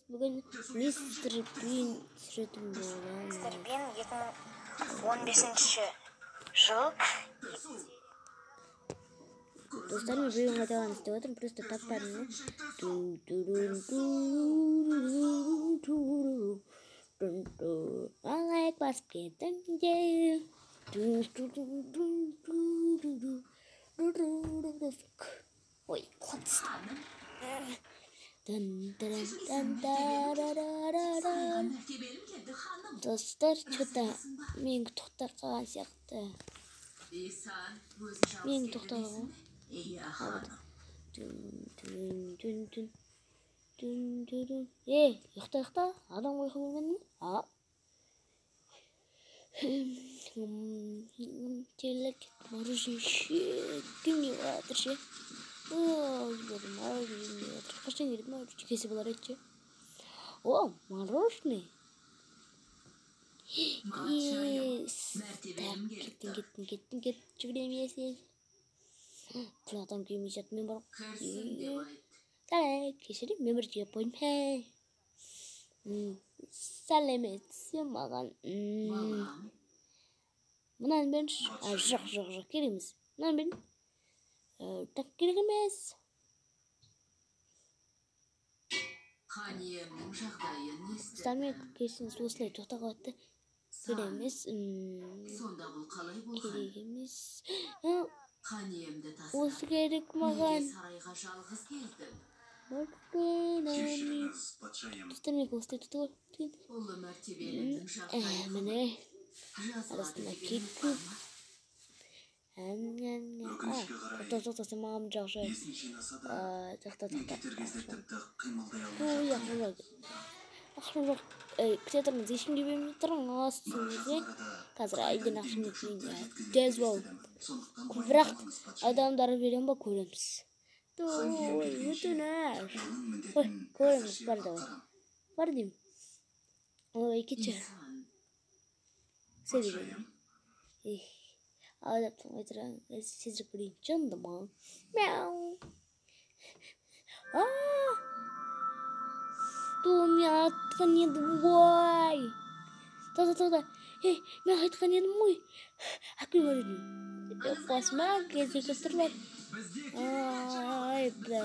Bugün Mr. Bean süretim bolan. Mr. Bean 2015 жыл. Dostlarım bir yolda devam istiyorum. Просто так парни. I like basket and yeah. Ой, классно. Dostlar что-то мен тоқтап қалған сияқты. Мен тоқтап қалған. Ұйықта, адам ұйқы болмадың ба? Телек мороженое күнге жатыр ше. Қашан келеді мороженое кесе болар еді ше. О, мороженое. Кеттім. Жүгірем есен. Бұл адам келмей жатыр, мен барып. Кешірім, мен бір жеп қойдым. Сәлеметсің маған. Мұнан беріңіз. Жоқ, керек емес. Мұнан берің. Так керек емес. Ұстанмен кешіңіз осылай тоқтақ атты. Керек емес. Керек емес. Осы керек маған. Достармен осылай тоқтақ атты. Міне. Арасында кетті. Тоқта, сен маған жақшы. Тоқта. Ақшым жоқ. Күтетірміз, ешкімге бермей тұрыңыз. Қазір айдың ақшым етмейді. Тез бол. Бірақ адамдары берем ба көреміз. Өтінәш. Көреміз, бар да. Бар деймін. Ой, кетші. Sevdim. Adaptım oyuncuların sizce kurayım canım mı? Meow. Tuh meow yedim boy. Tuh. Meow yedim boy. Aku gördüm. Pas mah gezi keterbat. Ay be.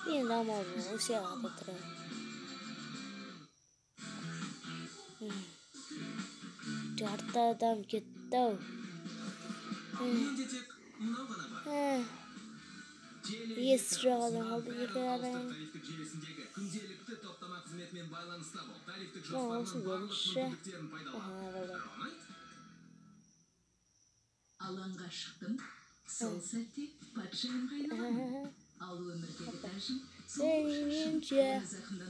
Yine ama bu şey yaptı. Çarptı adam gitti. Yes, adam oldu yıkaran. Ne olsun görünüşü. Alanga çıktım. Sol sette patşayım kaynadım. Al ömürdeki taşım. Sevince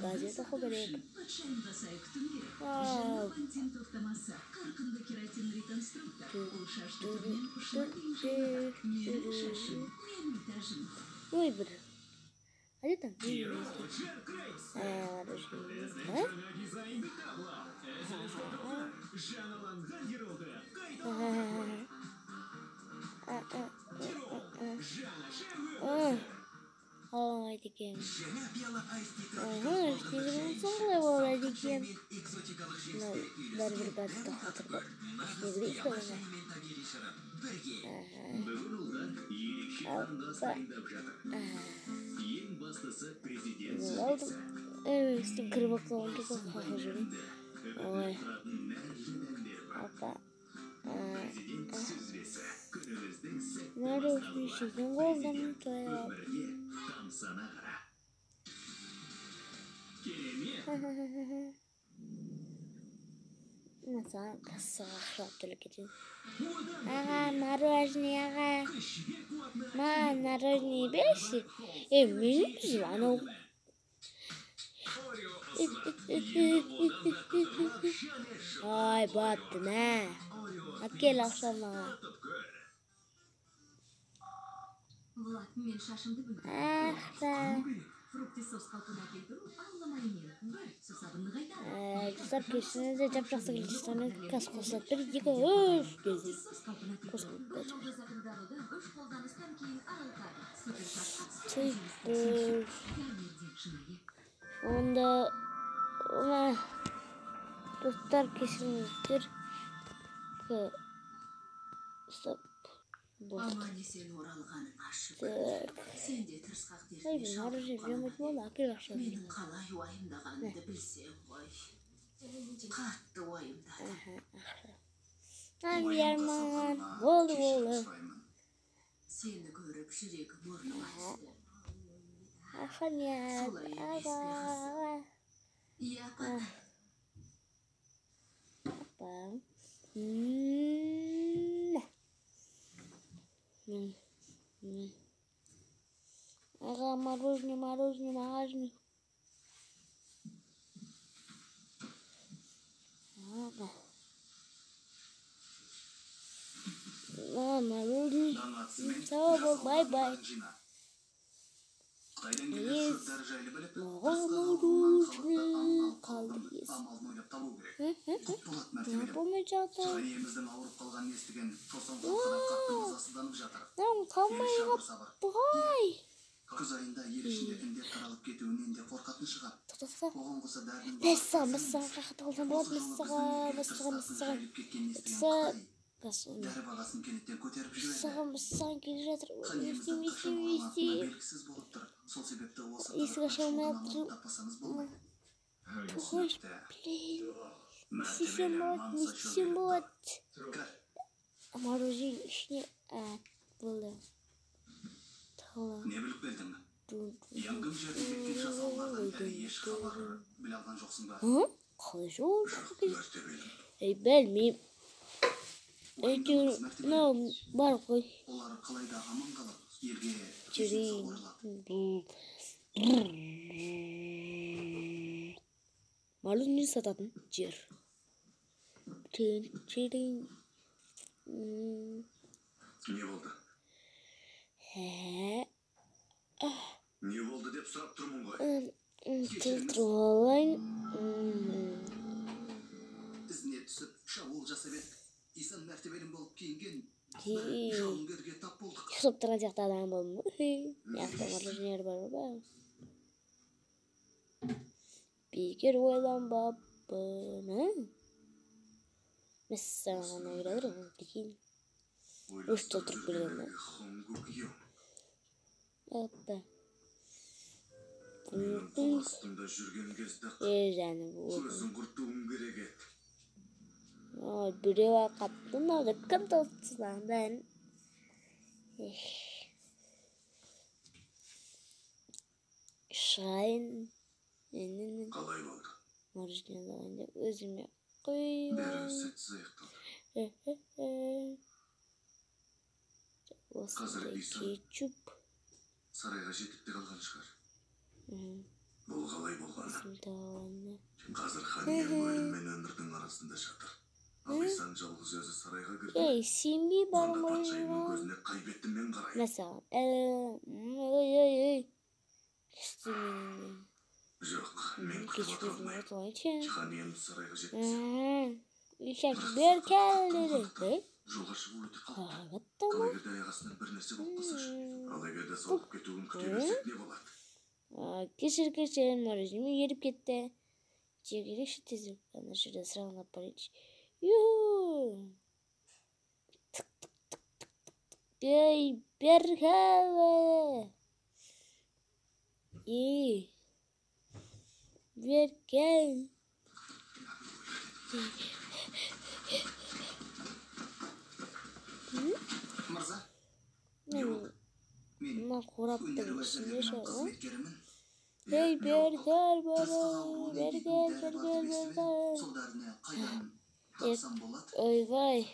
gazete haberleri. Patşayımda sayıktım gerek. Jelabantин toftamasa. Karkında keratin rekonstruktör. Ol şaştırtmen kuşlarıyım. Meri şaşım. Meri taşım. Ой, блин. А где там? Ой, диким. Снегирим соңғылай болай диким. Бәрі бәді тоқтатыр бұл. Снегирим соңғылай. Aldım. Evet, işte kırmak oldu da kalacağım. Oy. Hoppa. Nerede olsun işte? Golden toya. Nasıl? Kısa şaptılık için. Мороженое, мороженое беши. Менің звонок. Ay battın ha. Hadi gel akşama. Vlad, men şaşımdı bugün. Ah be. Фруктисос қалпына келтіру ауламаймен бір сусабынны қайтар. Dostlar kesinlikle yapacaksa geliştirme kas kosak 1 2 3 dedi. Фруктисос қалпына келтіру бір жылғы зақымдануды үш қолданыстан кейін арылтады. Суперфак Super. шынайы. Onda ona dostlar kesinlikle stop. Аман есен оралғаның ашып. Сен де тырысқақ Hayır, дертіне bunlar шалдықпай. review etmeli arkadaşlar. Менің қалай уайымдағанымды білсең ғой. Қатты уайымдадым. Hem yerman oldu. Сені көріп жүрегім орныма түсті. Аханят. Солай емес пе қызым? Иә, қандай? Bam. Ага, мороженое. Ага. Мороженое. Все, бай-бай. Yes. Мороженое kaldı. Yes. Ne yapamayacaktım? Сырайымыздың ауырып қалғанын естіген тосан халқына қатты мазасызданып жатыр. Lan kalmayı Сабыр. Бай. Күз айында ел ішінде індет таралып кетуінен де қорқатын шығар. Та. Оған қоса дәрінің Мәссаған қақыталдан болады. Мәссаған. дәрі бағасын кенеттен көтеріп жіберді. Мәссаған келе жатыр. Қанеміздің қашан болғаны белгісіз болып тұр. Сол себепті осы Есік аша алмай аманат таппасаңыз болмайды. Ой, блин. Несем болады. Мороженое ішіне болды. Тала. Не біліп келдің? Янгын жерде кеткен жасалғандардан бәрі еш хабар біле алған жоқсың ба? Қалай жол? Мәртебелім. Білмеймін. Әйтеуір, мынау бар ғой. Олар қалайда аман қалып, елге Жүрейін. Мороженое сататын жер. Тен. Не болды? Не болды деп сұрап тұрмын ғой. Тұралайын. Ізіне түсіп, шабуыл жасап едік. Исан мәртебелім болып киінген жауынгерге тап болдық. Ұқсап тұрған сияқты адам болдым. Яқты мороженое бар ба? Бекер ойланбаппын. Мәссаған ойладыр ғой, прикинь. Өш толтырып берген. Опа. Менің қол астымда жүрген кезде Жәні бұл. көзін құртуым керек еді. Біреу қапты мынауды кім толтырсынан бәрін. Шығайын. Қалай болды? Мороженое алайын деп өзіме қойып. Бәрі сәтсіз аяқталды. Осындай кетчуп. Сарайға жетіп те қалған шығар. Бұл қалай болғаны? Қазір хан ием өлім мен өмірдің арасында жатыр. Ал Исан жалғыз өзі сарайға кірді. Ей, сенбей бар Онда ма? патшайымның көзіне қайбетті мен қараймын. Мәссаған. Жоқ, мен құтылата алмаймын. Хан ием сарайға жеткізіп. Ишек бер келді. Жолға шығу өте қауіпті. Қалай Қалайгерде аяқ астынан бір нәрсе болып қалсашы. Алайгерде соғып кетуін күте берсек не болады? Кешір, мороженое еріп кетті. Жегерекші тезіріп, ана жерде сұрағын ап барайыншы. Ей, бер келді. Бер келді. Мырза? Мына қораптың ішінде шығар. қызметкерімін. Ей, бер кел, Сол дәріні қайдан тапсам болады? Ойбай.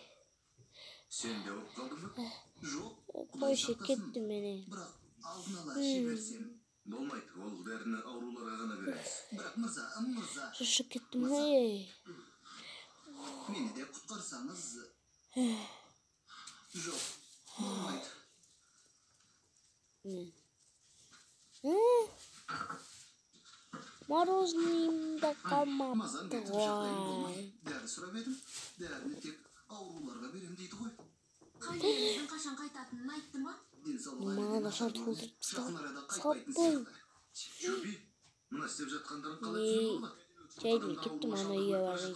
Сен де болып қалдың ба? Жоқ, Қойшы кетті мені. бірақ алдын ала іше берсем. Болмайды, ол дәріні ауруларға ғана береміз. Бірақ мырза. Шошып кеттім ой. Мені де құтқарсаңыз. Жоқ, болмайды. Мороженыйым да қалмапты Мазан кетіп жағдайым ғой. болмай. Дәрі сұрап едім. Дәріні тек ауруларға берем дейді ғой. Қалиевіздің қашан қайтатынын айтты ма? Маған ақшаны толтырып тастап Жақын арада салып қайтпайтын қой. сияқты. Шөби, мына істеп жатқандарын қалай Не, түсінуге болады? жайдым кеттім ана үйге барайын.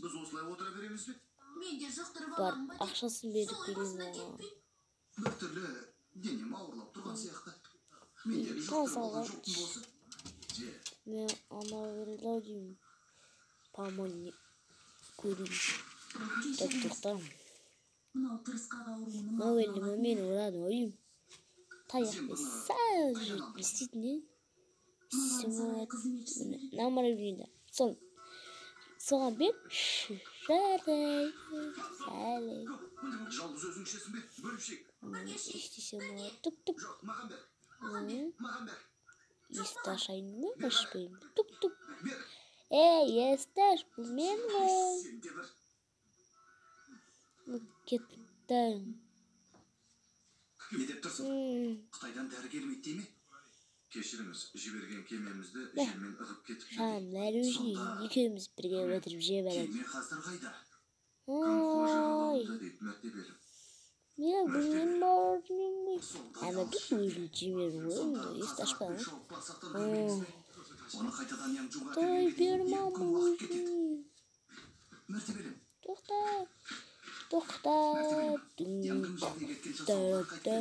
Біз осылай отыра береміз бе? Мен де жұқтырып Бар, аламын ба деп. ақшасын беріп Солай келейін басына оған. кетпей. Біртүрлі денем ауырлап тұрған сияқты. Мендегі Қалай жұқтырып алған салған? жоқтың болсы. Же, Мен ана берді деймін. Помойный көрейін. Деп тоқтам. Мынау тырысқақ ауруының Мынау елді мені ұрады ойым. Таяқпен сәл жетіп істейтін не? Намырабейді. Соған бер. Жарай. Сәлей. жалғыз өзің ішесің бе? Бөліп шек. İstesem var. Tık tık. Жоқ, маған бер. Hı. Маған бер. İstaşayım mı? Açmayayım. Tık tık. Бер. Есташ, bu men ғой. Сен де бір. Кеттім. Не деп тұрсың? Қытайдан дәрі келмейді дей ме? Кешіріңіз, жіберген кемемізді желмен ығып кетіп Шамдар өзі екеуміз бірге отырып жеп алады. Кеме қазір қайда? Ой, Дейді мәртебелі. мен білмеймін мороженым ғой. Ана бір өзі жемер ғой. Есташ па? Оны қайтадан Янчжуға Той әкелгенге дейін бермам екі күн уақыт кетеді. өзі. Мәртебелім, Тоқта. Яндың жерге кеткен жасауға қайтты.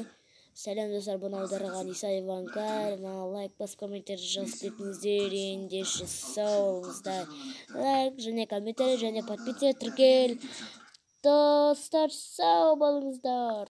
Сәлем достар, бұны аударған Иса Иванкар. Лайк басып комментарий жазып кетіңіздер. Ендеше сау болыңыздар. Лайк және комментарий және подписчик тіркел. Достар, сау болыңыздар.